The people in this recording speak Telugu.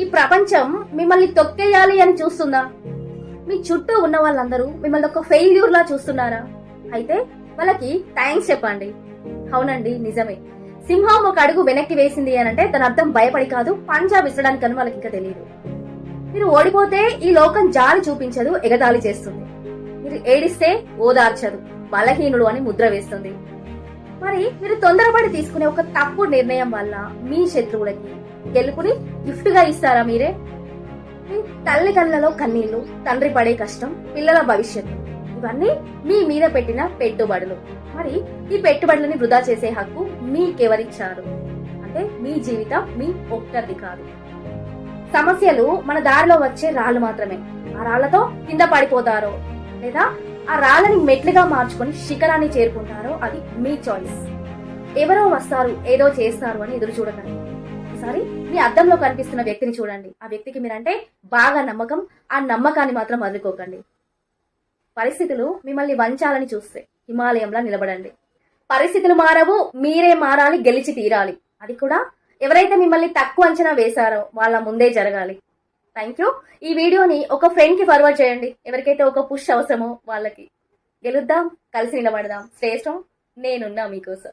ఈ ప్రపంచం మిమ్మల్ని తొక్కేయాలి అని చూస్తుందా? మీ చుట్టూ ఉన్న వాళ్ళందరూ మిమ్మల్ని ఒక ఫెయిల్యూర్ లా చూస్తున్నారా? అయితే వాళ్ళకి థ్యాంక్స్ చెప్పండి. అవునండి, నిజమే. సింహం ఒక అడుగు వెనక్కి వేసింది అని అంటే దాని అర్థం భయపడి కాదు, పంజా విసరడానికని వాళ్ళకి ఇంకా తెలియదు. మీరు ఓడిపోతే ఈ లోకం జాలి చూపించదు, ఎగతాళి చేస్తుంది. మీరు ఏడిస్తే ఓదార్చదు, బలహీనుడు అని ముద్ర వేస్తుంది. మరి మీరు తొందరపడి తీసుకునే ఒక తప్పు నిర్ణయం వల్ల మీ శత్రువులకి గెలుపుని గిఫ్ట్ గా ఇస్తారా మీరే? మీ తల్లి కళ్ళలో కన్నీళ్లు, తండ్రి పడే కష్టం, పిల్లల భవిష్యత్తు, ఇవన్నీ మీ మీద పెట్టిన పెట్టుబడులు. మరి ఈ పెట్టుబడులని వృధా చేసే హక్కు మీకెవరిచ్చారు? అంటే మీ జీవితం మీ ఒక్కరిది కాదు. సమస్యలు మన దారిలో వచ్చే రాళ్ళు మాత్రమే. ఆ రాళ్లతో కింద పడిపోతారో లేదా ఆ రాళ్ళని మెట్లుగా మార్చుకొని శిఖరాన్ని చేరుకుంటారో అది మీ చాయిస్. ఎవరో వస్తారు, ఏదో చేస్తారు అని ఎదురు చూడకండి. ఒకసారి మీ అద్దంలో కనిపిస్తున్న వ్యక్తిని చూడండి. ఆ వ్యక్తికి మీరంటే బాగా నమ్మకం. ఆ నమ్మకాన్ని మాత్రం వదులుకోకండి. పరిస్థితులు మిమ్మల్ని వంచాలని చూస్తే హిమాలయంలా నిలబడండి. పరిస్థితులు మారవు, మీరే మారాలి, గెలిచి తీరాలి. అది కూడా ఎవరైతే మిమ్మల్ని తక్కువ అంచనా వేశారో వాళ్ళ ముందే జరగాలి. Thank you. ఈ వీడియోని ఒక ఫ్రెండ్ కి ఫార్వర్డ్ చేయండి. ఎవరికైతే ఒక పుష్ అవసరమో వాళ్ళకి. గెలుద్దాం, కలిసి నిలబడదాం. శ్రేష్టం, నేనున్నా మీకోసం.